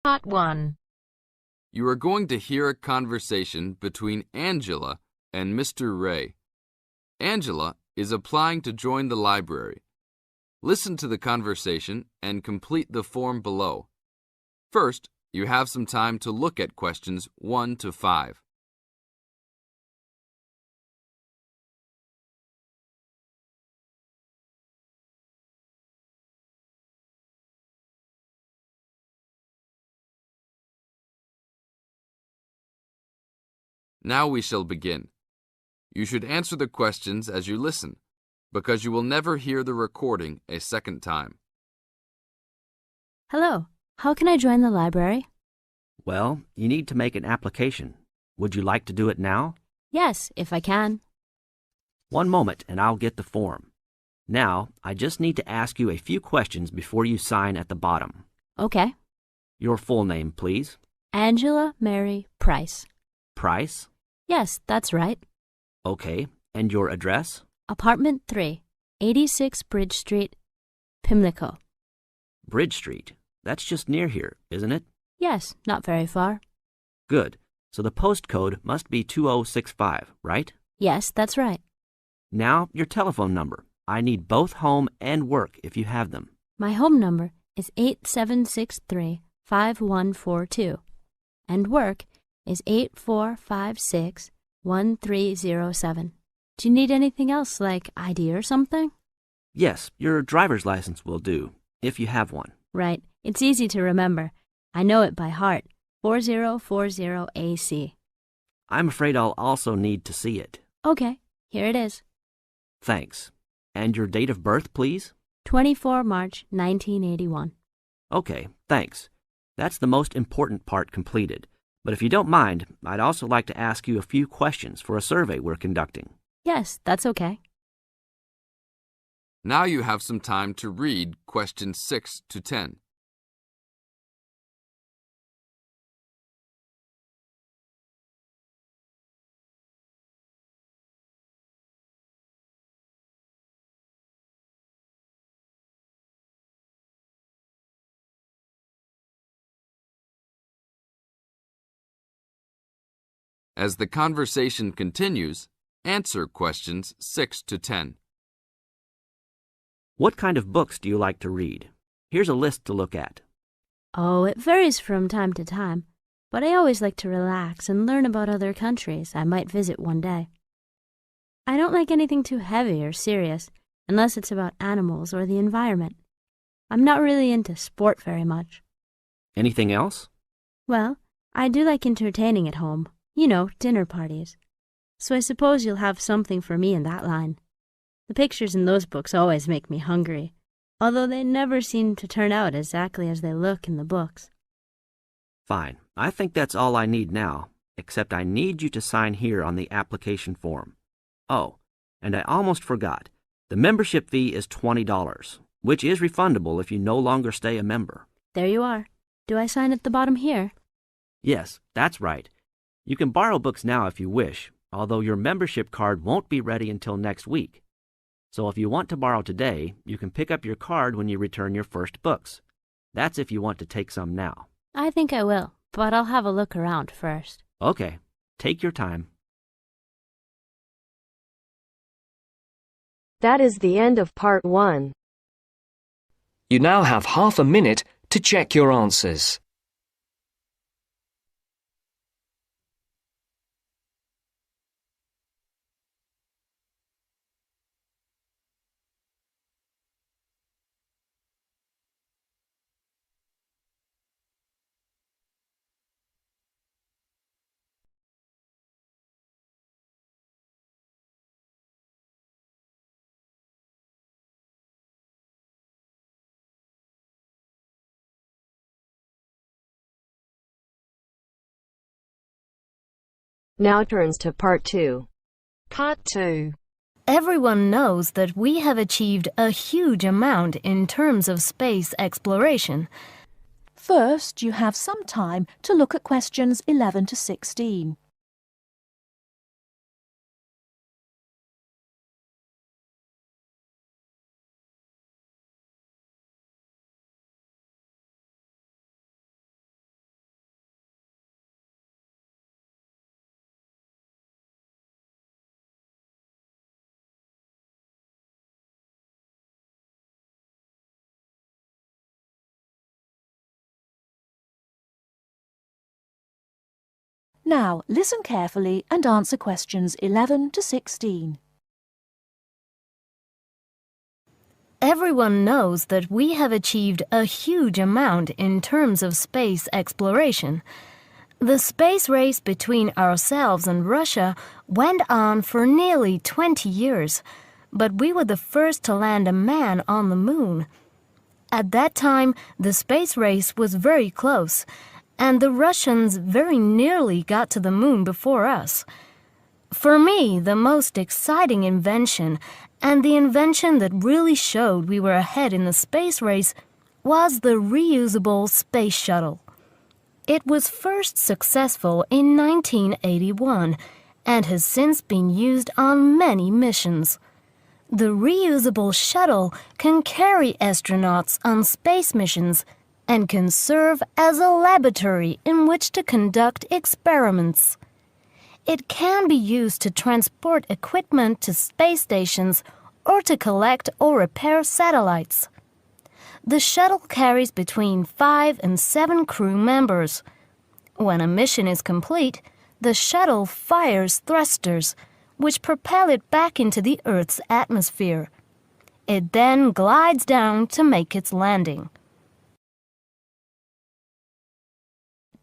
Part 1. You are going to hear a conversation between Angela and Mr. Ray. Angela is applying to join the library. Listen to the conversation and complete the form below. First, you have some time to look at questions 1 to 5. Now we shall begin. You should answer the questions as you listen, because you will never hear the recording a second time. Hello, how can I join the library? Well, you need to make an application. Would you like to do it now? Yes, if I can. One moment and I'll get the form. Now, I just need to ask you a few questions before you sign at the bottom. Okay. Your full name, please. Angela Mary Price. Price? Yes, that's right. Okay. And your address? Apartment 3, 86 Bridge Street, Pimlico. Bridge Street. That's just near here, isn't it? Yes, not very far. Good. So the postcode must be 2065, right? Yes, that's right. Now, your telephone number. I need both home and work if you have them. My home number is 8763-5142, and work is 8456-1307. Do you need anything else, like ID or something? Yes, your driver's license will do, if you have one. Right. It's easy to remember. I know it by heart. 4040AC. I'm afraid I'll also need to see it. Okay, here it is. Thanks. And your date of birth, please? 24 March 1981. Okay, thanks. That's the most important part completed. But if you don't mind, I'd also like to ask you a few questions for a survey we're conducting. Yes, that's okay. Now you have some time to read questions 6 to 10. As the conversation continues, answer questions 6 to 10. What kind of books do you like to read? Here's a list to look at. Oh, it varies from time to time, but I always like to relax and learn about other countries I might visit one day. I don't like anything too heavy or serious, unless it's about animals or the environment. I'm not really into sport very much. Anything else? Well, I do like entertaining at home. You know, dinner parties. So I suppose you'll have something for me in that line. The pictures in those books always make me hungry, although they never seem to turn out exactly as they look in the books. Fine. I think that's all I need now, except I need you to sign here on the application form. Oh, and I almost forgot. The membership fee is $20, which is refundable if you no longer stay a member. There you are. Do I sign at the bottom here? Yes, that's right. You can borrow books now if you wish, although your membership card won't be ready until next week. So if you want to borrow today, you can pick up your card when you return your first books. That's if you want to take some now. I think I will, but I'll have a look around first. Okay, take your time. That is the end of part 1. You now have half a minute to check your answers. Now turns to part 2. Part 2. Everyone knows that we have achieved a huge amount in terms of space exploration. First, you have some time to look at questions 11 to 16. Now, listen carefully and answer questions 11 to 16. Everyone knows that we have achieved a huge amount in terms of space exploration. The space race between ourselves and Russia went on for nearly 20 years, but we were the first to land a man on the moon. At that time, the space race was very close, and the Russians very nearly got to the moon before us. For me, the most exciting invention, and the invention that really showed we were ahead in the space race, was the reusable space shuttle. It was first successful in 1981 and has since been used on many missions. The reusable shuttle can carry astronauts on space missions and can serve as a laboratory in which to conduct experiments. It can be used to transport equipment to space stations or to collect or repair satellites. The shuttle carries between 5 and 7 crew members. When a mission is complete, the shuttle fires thrusters, which propel it back into the Earth's atmosphere. It then glides down to make its landing.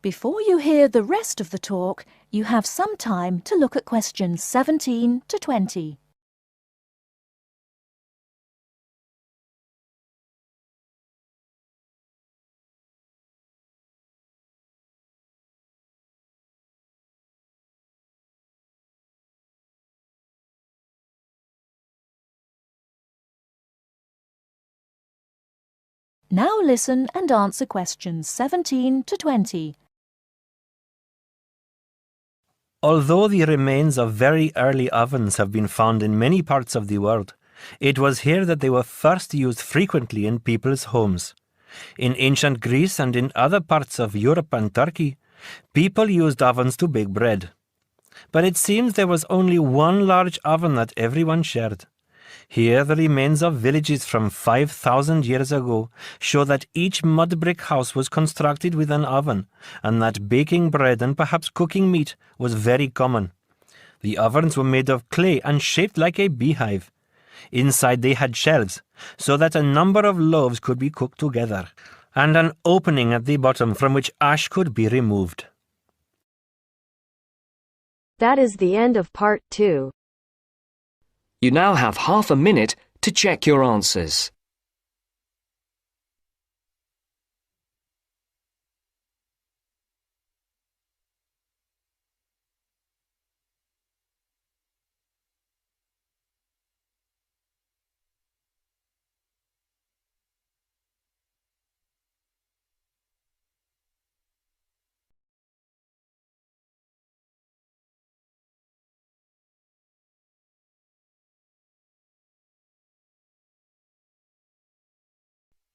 Before you hear the rest of the talk, you have some time to look at questions 17 to 20. Now listen and answer questions 17 to 20. Although the remains of very early ovens have been found in many parts of the world, it was here that they were first used frequently in people's homes. In ancient Greece and in other parts of Europe and Turkey, people used ovens to bake bread. But it seems there was only one large oven that everyone shared. Here, the remains of villages from 5,000 years ago show that each mud brick house was constructed with an oven, and that baking bread and perhaps cooking meat was very common. The ovens were made of clay and shaped like a beehive. Inside they had shelves, so that a number of loaves could be cooked together, and an opening at the bottom from which ash could be removed. That is the end of part 2. You now have half a minute to check your answers.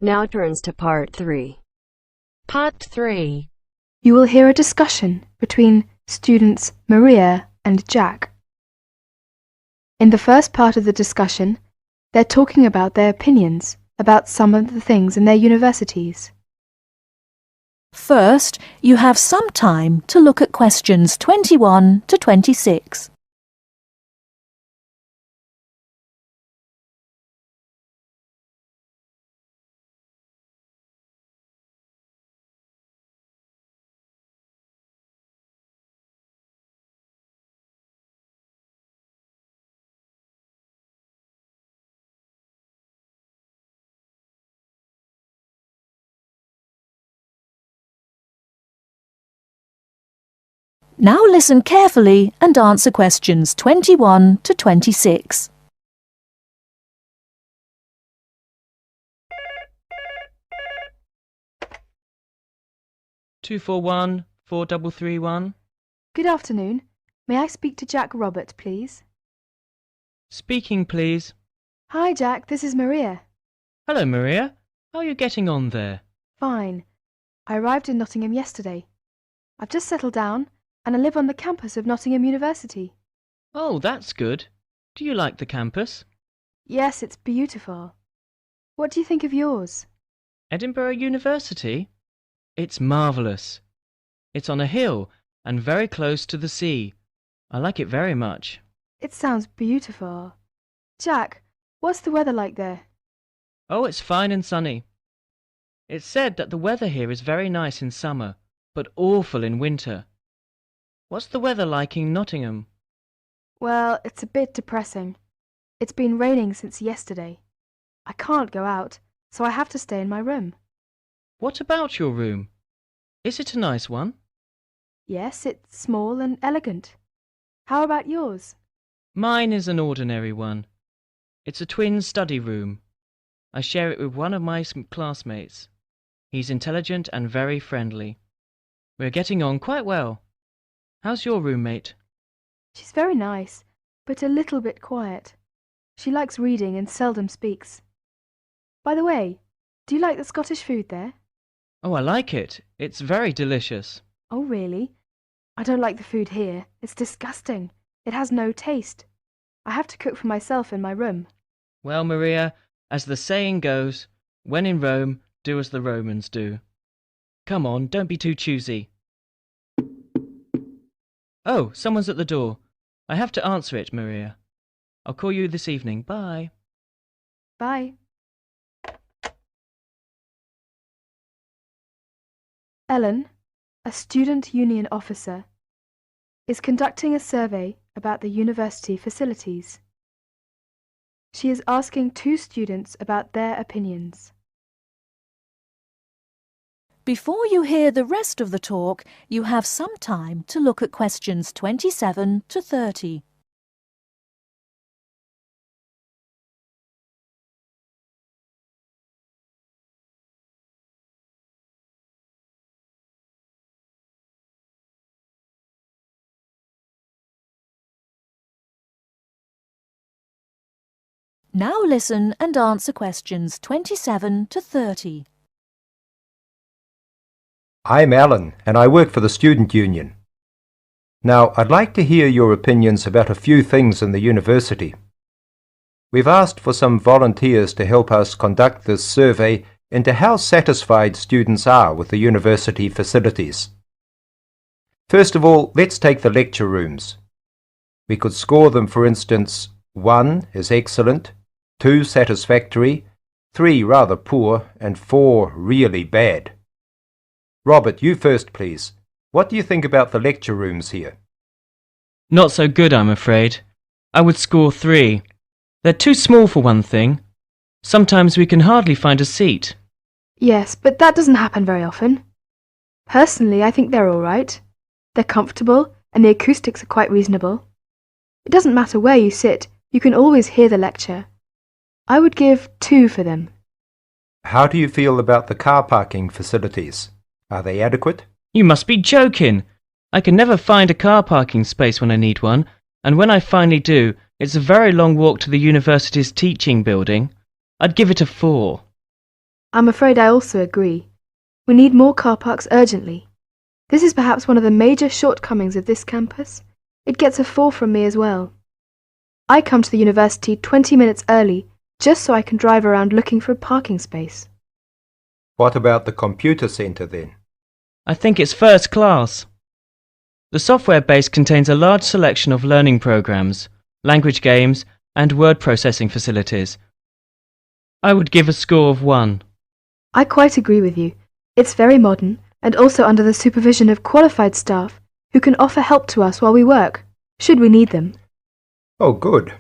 Now turns to part 3. Part 3. You will hear a discussion between students Maria and Jack. In the first part of the discussion, they're talking about their opinions about some of the things in their universities. First, you have some time to look at questions 21 to 26. Now listen carefully and answer questions 21 to 26. Two four one 4331. Good afternoon. May I speak to Jack Robert, please? Speaking, please. Hi, Jack. This is Maria. Hello, Maria. How are you getting on there? Fine. I arrived in Nottingham yesterday. I've just settled down, and I live on the campus of Nottingham University. Oh, that's good. Do you like the campus? Yes, it's beautiful. What do you think of yours? Edinburgh University? It's marvellous. It's on a hill and very close to the sea. I like it very much. It sounds beautiful. Jack, what's the weather like there? Oh, it's fine and sunny. It's said that the weather here is very nice in summer, but awful in winter. What's the weather like in Nottingham? Well, it's a bit depressing. It's been raining since yesterday. I can't go out, so I have to stay in my room. What about your room? Is it a nice one? Yes, it's small and elegant. How about yours? Mine is an ordinary one. It's a twin study room. I share it with one of my classmates. He's intelligent and very friendly. We're getting on quite well. How's your roommate? She's very nice, but a little bit quiet. She likes reading and seldom speaks. By the way, do you like the Scottish food there? Oh, I like it. It's very delicious. Oh, really? I don't like the food here. It's disgusting. It has no taste. I have to cook for myself in my room. Well, Maria, as the saying goes, when in Rome, do as the Romans do. Come on, don't be too choosy. Oh, someone's at the door. I have to answer it, Maria. I'll call you this evening. Bye. Bye. Ellen, a student union officer, is conducting a survey about the university facilities. She is asking 2 students about their opinions. Before you hear the rest of the talk, you have some time to look at questions 27 to 30. Now listen and answer questions 27 to 30. I'm Alan, and I work for the Student Union. Now, I'd like to hear your opinions about a few things in the university. We've asked for some volunteers to help us conduct this survey into how satisfied students are with the university facilities. First of all, let's take the lecture rooms. We could score them, for instance, 1 is excellent, 2 satisfactory, 3 rather poor, and 4 really bad. Robert, you first, please. What do you think about the lecture rooms here? Not so good, I'm afraid. I would score 3. They're too small for one thing. Sometimes we can hardly find a seat. Yes, but that doesn't happen very often. Personally, I think they're all right. They're comfortable, and the acoustics are quite reasonable. It doesn't matter where you sit, you can always hear the lecture. I would give 2 for them. How do you feel about the car parking facilities? Are they adequate? You must be joking. I can never find a car parking space when I need one, and when I finally do, it's a very long walk to the university's teaching building. I'd give it a 4. I'm afraid I also agree. We need more car parks urgently. This is perhaps one of the major shortcomings of this campus. It gets a 4 from me as well. I come to the university 20 minutes early, just so I can drive around looking for a parking space. What about the computer centre then? I think it's first class. The software base contains a large selection of learning programs, language games, and word processing facilities. I would give a score of 1. I quite agree with you. It's very modern, and also under the supervision of qualified staff who can offer help to us while we work, should we need them. Oh, good.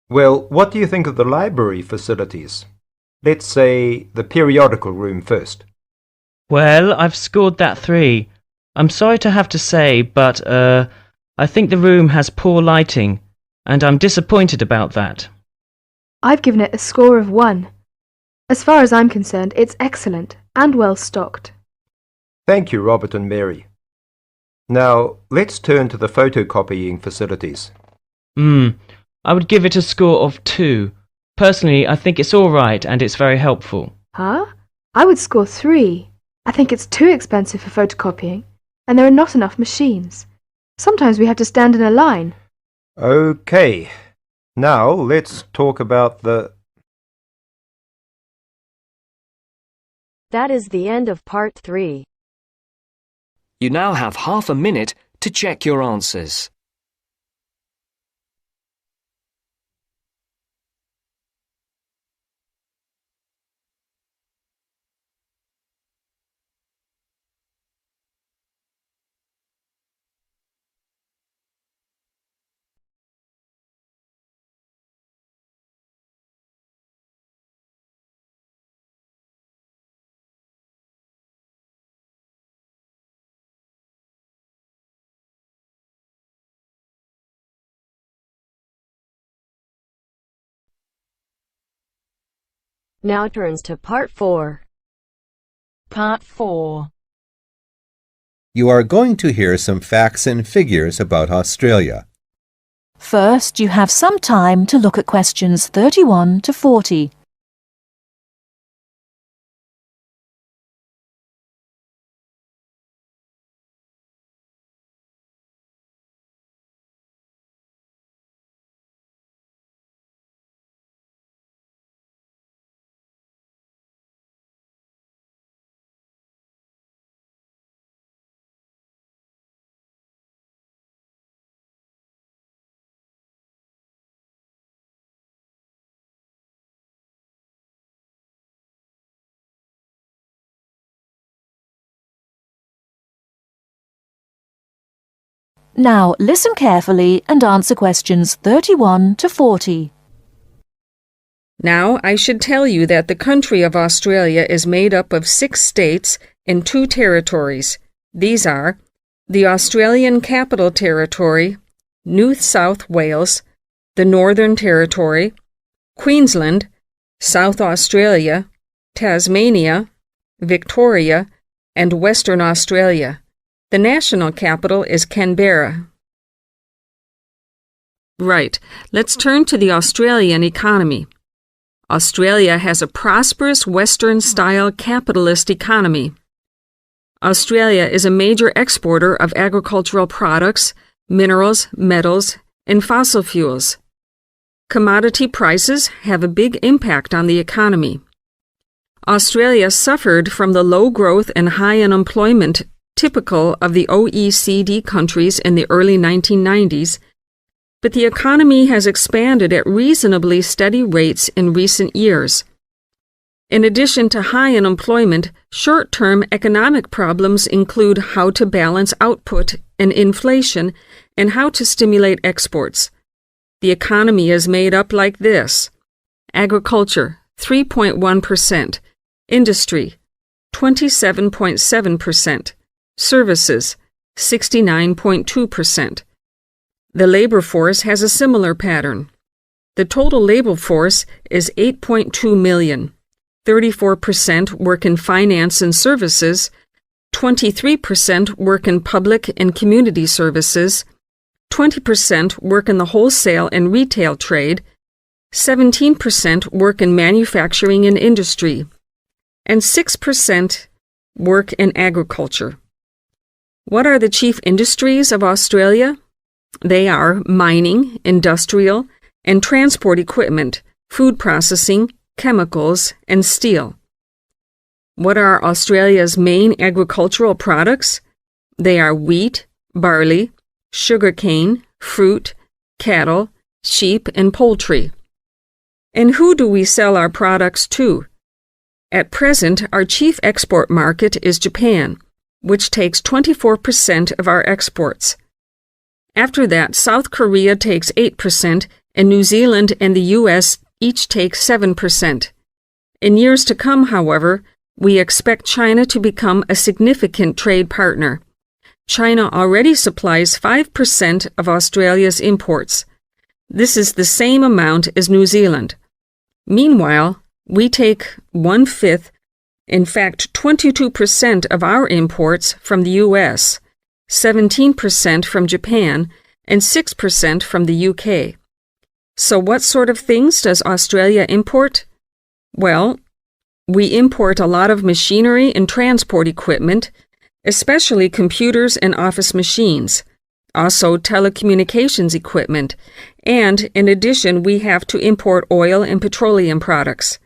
Well, what do you think of the library facilities? Let's say the periodical room first. Well, I've scored that 3. I'm sorry to have to say, but, I think the room has poor lighting, and I'm disappointed about that. I've given it a score of 1. As far as I'm concerned, it's excellent and well stocked. Thank you, Robert and Mary. Now, let's turn to the photocopying facilities. I would give it a score of 2. Personally, I think it's all right and it's very helpful. Huh? I would score 3. I think it's too expensive for photocopying, and there are not enough machines. Sometimes we have to stand in a line. Okay. Now, let's talk about the... That is the end of part 3. You now have half a minute to check your answers. Now turns to Part 4. Part 4. You are going to hear some facts and figures about Australia. First, you have some time to look at questions 31 to 40. Now listen carefully and answer questions 31 to 40. Now I should tell you that the country of Australia is made up of 6 states and 2 territories. These are the Australian Capital Territory, New South Wales, the Northern Territory, Queensland, South Australia, Tasmania, Victoria, and Western Australia. The national capital is Canberra. Right, let's turn to the Australian economy. Australia has a prosperous Western-style capitalist economy. Australia is a major exporter of agricultural products, minerals, metals, and fossil fuels. Commodity prices have a big impact on the economy. Australia suffered from the low growth and high unemployment typical of the OECD countries in the early 1990s, but the economy has expanded at reasonably steady rates in recent years. In addition to high unemployment, short-term economic problems include how to balance output and inflation and how to stimulate exports. The economy is made up like this: agriculture, 3.1%, industry, 27.7%, services, 69.2%. The labor force has a similar pattern. The total labor force is 8.2 million. 34% work in finance and services, 23% work in public and community services, 20% work in the wholesale and retail trade, 17% work in manufacturing and industry, and 6% work in agriculture. What are the chief industries of Australia? They are mining, industrial, and transport equipment, food processing, chemicals, and steel. What are Australia's main agricultural products? They are wheat, barley, sugarcane, fruit, cattle, sheep, and poultry. And who do we sell our products to? At present, our chief export market is Japan, which takes 24% of our exports. After that, South Korea takes 8%, and New Zealand and the U.S. each take 7%. In years to come, however, we expect China to become a significant trade partner. China already supplies 5% of Australia's imports. This is the same amount as New Zealand. Meanwhile, we take 1/5, in fact 22% of our imports from the U.S., 17% from Japan, and 6% from the UK. So what sort of things does Australia import? Well, we import a lot of machinery and transport equipment, especially computers and office machines, also telecommunications equipment, and in addition we have to import oil and petroleum products.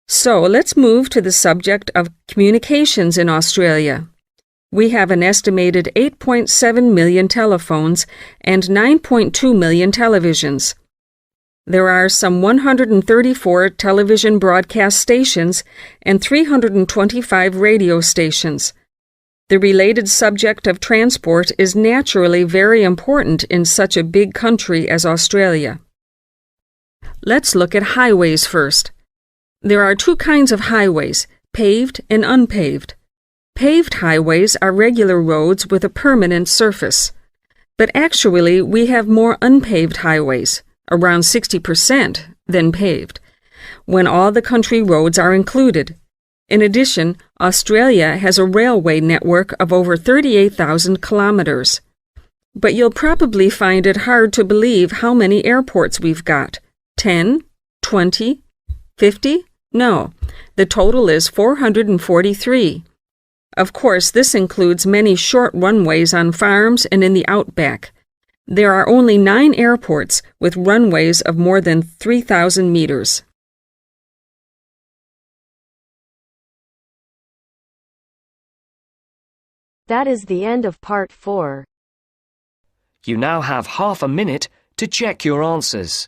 So let's move to the subject of communications in Australia. We have an estimated 8.7 million telephones and 9.2 million televisions. There are some 134 television broadcast stations and 325 radio stations. The related subject of transport is naturally very important in such a big country as Australia. Let's look at highways first. There are two kinds of highways, paved and unpaved. Paved highways are regular roads with a permanent surface. But actually, we have more unpaved highways, around 60%, than paved, when all the country roads are included. In addition, Australia has a railway network of over 38,000 kilometers. But you'll probably find it hard to believe how many airports we've got. 10? 20? 50? No, the total is 443. Of course, this includes many short runways on farms and in the outback. There are only 9 airports with runways of more than 3,000 meters. That is the end of part 4. You now have half a minute to check your answers.